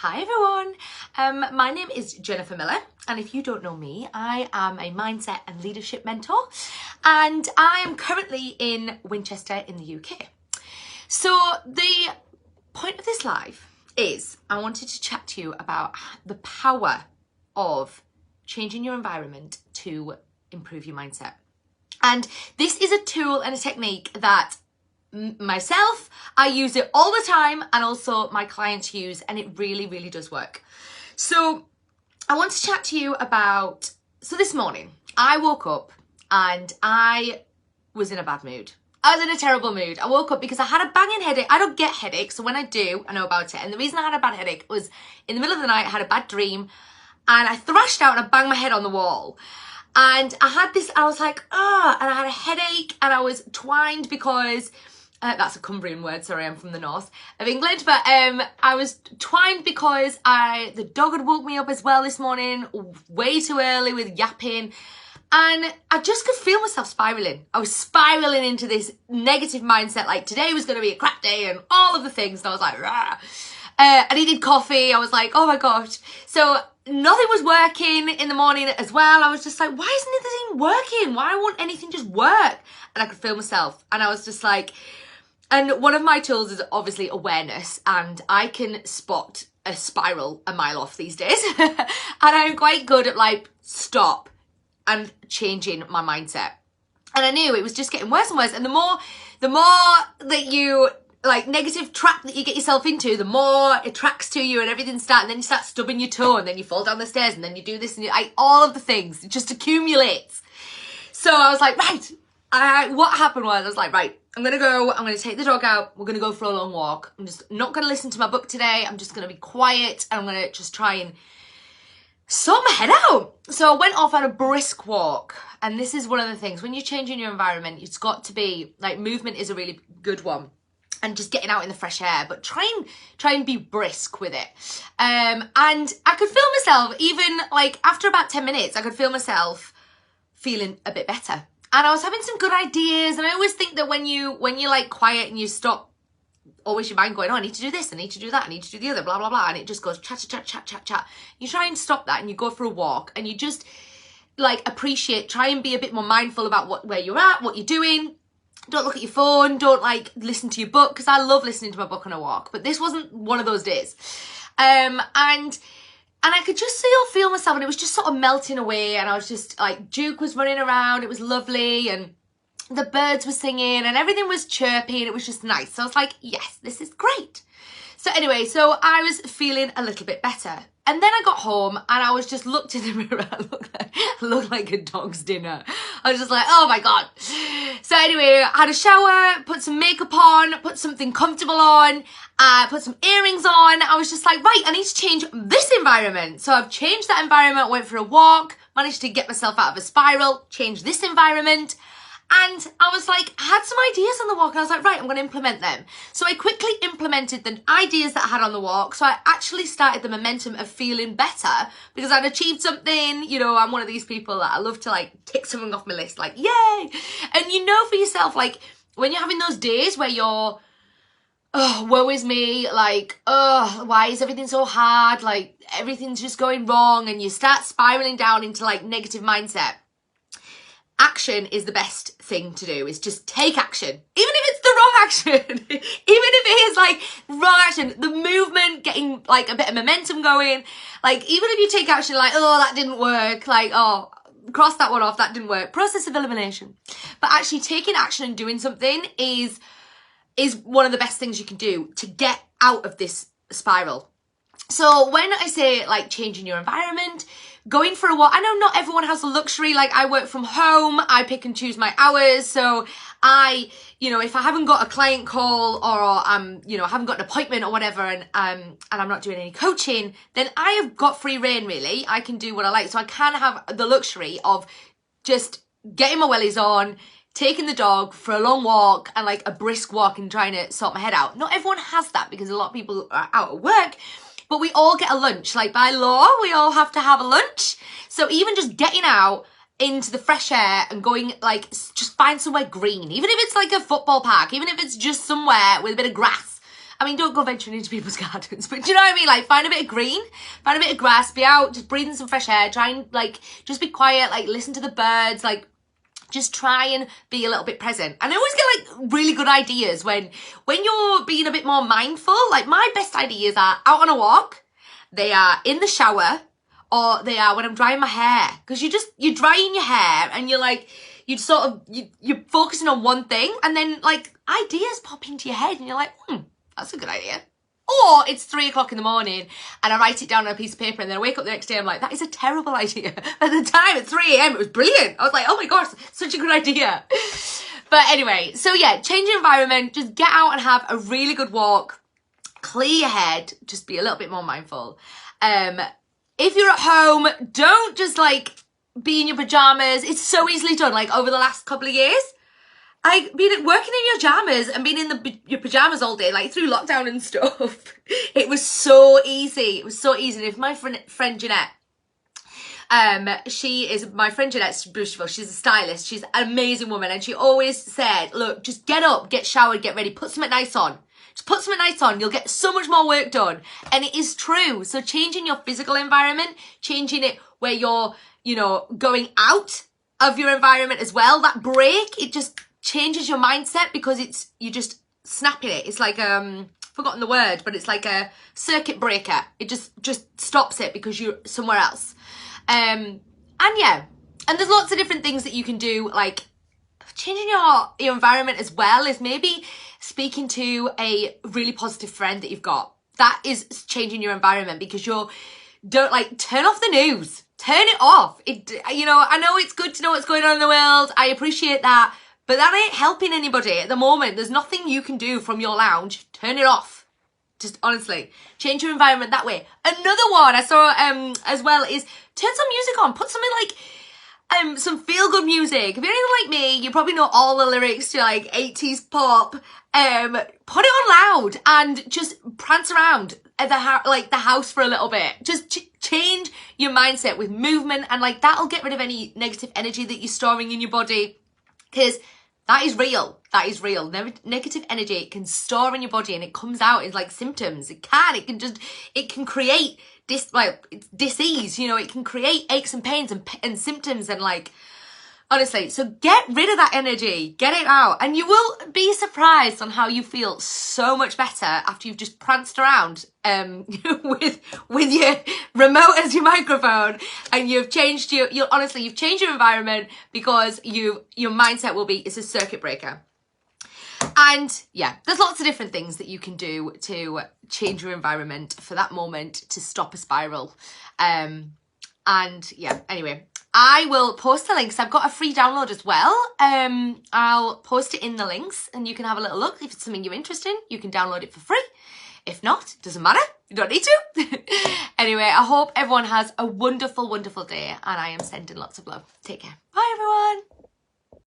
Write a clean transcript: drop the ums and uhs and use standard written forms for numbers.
Hi everyone, my name is Jennifer Miller, and if you don't know me, I am a mindset and leadership mentor, and I am currently in Winchester in the UK. So the point of this live is I wanted to chat to you about the power of changing your environment to improve your mindset. And this is a tool and a technique that myself, I use it all the time, and also my clients use, and it really does work. So I want to chat to you about, so this morning I woke up and I was in a bad mood. I was in a terrible mood. I woke up because I had a banging headache. I don't get headaches, so when I do, I know about it. And the reason I had a bad headache was in the middle of the night, I had a bad dream and I thrashed out and I banged my head on the wall. And I had this, I was like, and I had a headache and I was twined because that's a Cumbrian word, sorry, I'm from the north of England, but I was twined because the dog had woke me up as well this morning, way too early with yapping, and I just could feel myself spiralling. I was spiralling into this negative mindset, like today was going to be a crap day and all of the things, and I was like, rah. I needed coffee, I was like, oh my gosh. So nothing was working in the morning as well. I was just like, why isn't anything working? Why won't anything just work? And I could feel myself, and I was just like, and one of my tools is obviously awareness, and I can spot a spiral a mile off these days. And I'm quite good at like, stop and changing my mindset. And I knew it was just getting worse and worse. And the more that you, like, negative trap that you get yourself into, the more it tracks to you and everything starts, and then you start stubbing your toe, and then you fall down the stairs, and then you do this, and all of the things, it just accumulates. So I was like, right, what happened was, I was like, right, I'm going to take the dog out, we're going to go for a long walk. I'm just not going to listen to my book today, I'm just going to be quiet, and I'm going to just try and sort my head out. So I went off on a brisk walk, and this is one of the things, when you're changing your environment, it's got to be, like, movement is a really good one, and just getting out in the fresh air, but try and be brisk with it. And I could feel myself, even, like, after about 10 minutes, I could feel myself feeling a bit better. And I was having some good ideas, and I always think that when you're like quiet and you stop, always your mind going, oh, I need to do this, I need to do that, I need to do the other, blah, blah, blah, and it just goes chat. You try and stop that, and you go for a walk, and you just like appreciate, try and be a bit more mindful about where you're at, what you're doing. Don't look at your phone, don't like listen to your book, because I love listening to my book on a walk, but this wasn't one of those days. And I could just feel myself, and it was just sort of melting away, and I was just like, Jxxx was running around, it was lovely, and the birds were singing, and everything was chirpy, and it was just nice. So I was like, yes, this is great. So anyway, so I was feeling a little bit better. And then I got home, and I was just looked in the mirror, I looked like a dog's dinner. I was just like, oh my God. So anyway, I had a shower, put some makeup on, put something comfortable on, put some earrings on. I was just like, right, I need to change this environment. So I've changed that environment, went for a walk, managed to get myself out of a spiral, changed this environment. And I was like, I had some ideas on the walk, and I was like, right, I'm going to implement them. So I quickly implemented the ideas that I had on the walk. So I actually started the momentum of feeling better because I'd achieved something. You know, I'm one of these people that I love to like tick something off my list, like, yay. And you know for yourself, like when you're having those days where you're, oh, woe is me, like, oh, why is everything so hard? Like everything's just going wrong, and you start spiraling down into like negative mindset. Action is the best thing to do, is just take action. Even if it's the wrong action, even if it is like wrong action, the movement, getting like a bit of momentum going, like even if you take action like, oh, that didn't work, like, oh, cross that one off, that didn't work, process of elimination. But actually taking action and doing something is one of the best things you can do to get out of this spiral. So when I say like changing your environment, going for a walk, I know not everyone has the luxury, like I work from home, I pick and choose my hours, so if I haven't got a client call or I haven't got an appointment or whatever, and I'm not doing any coaching, then I have got free reign really, I can do what I like, so I can have the luxury of just getting my wellies on, taking the dog for a long walk and like a brisk walk and trying to sort my head out. Not everyone has that because a lot of people are out at work, but we all get a lunch. Like by law, we all have to have a lunch. So even just getting out into the fresh air and going, like, just find somewhere green. Even if it's like a football park, even if it's just somewhere with a bit of grass, I mean, don't go venturing into people's gardens, but do you know what I mean? Like, find a bit of green, find a bit of grass, be out, just breathing some fresh air, try and, like, just be quiet, like, listen to the birds, like, just try and be a little bit present. And I always get, like, really good ideas when you're being a bit more mindful. Like, my best ideas are out on a walk, they are in the shower, or they are when I'm drying my hair. Because you're drying your hair and you're like, you're focusing on one thing, and then, like, ideas pop into your head and you're like, that's a good idea. Or it's 3 o'clock in the morning and I write it down on a piece of paper, and then I wake up the next day and I'm like, that is a terrible idea. At the time, at 3 a.m, it was brilliant. I was like, oh my gosh, such a good idea. But anyway, so yeah, change your environment, just get out and have a really good walk, clear your head, just be a little bit more mindful. If you're at home, don't just, like, be in your pajamas. It's so easily done. Like, over the last couple of years, I've been working in your pajamas and been in your pajamas all day, like, through lockdown and stuff. It was so easy. It was so easy. And if my friend Jeanette, my friend Jeanette's beautiful. She's a stylist. She's an amazing woman. And she always said, look, just get up, get showered, get ready, put something nice on. Just put something nice on. You'll get so much more work done. And it is true. So changing your physical environment, changing it where you're, you know, going out of your environment as well. That break, it just changes your mindset, because you're just snapping it. It's like, forgotten the word, but it's like a circuit breaker. It just stops it because you're somewhere else. And yeah, and there's lots of different things that you can do, like changing your environment as well, is maybe speaking to a really positive friend that you've got. That is changing your environment, because don't, like, turn off the news. Turn it off. You know, I know it's good to know what's going on in the world. I appreciate that. But that ain't helping anybody at the moment. There's nothing you can do from your lounge. Turn it off. Just honestly, change your environment that way. Another one I saw as well is turn some music on. Put something like some feel-good music. If you're anything like me, you probably know all the lyrics to, like, 80s pop. Put it on loud and just prance around at the house for a little bit. Just change your mindset with movement, and, like, that'll get rid of any negative energy that you're storing in your body, because that is real. That is real. Negative energy, it can store in your body and it comes out as, like, symptoms. It can create disease, you know, it can create aches and pains and symptoms, and, like, honestly, so get rid of that energy, get it out, and you will be surprised on how you feel so much better after you've just pranced around with your remote as your microphone, and you've changed you've changed your environment, because your mindset will be, it's a circuit breaker. And yeah, there's lots of different things that you can do to change your environment for that moment, to stop a spiral. And yeah, anyway, I will post the links. I've got a free download as well. I'll post it in the links and you can have a little look. If it's something you're interested in, you can download it for free. If not, it doesn't matter. You don't need to. Anyway, I hope everyone has a wonderful, wonderful day, and I am sending lots of love. Take care. Bye, everyone.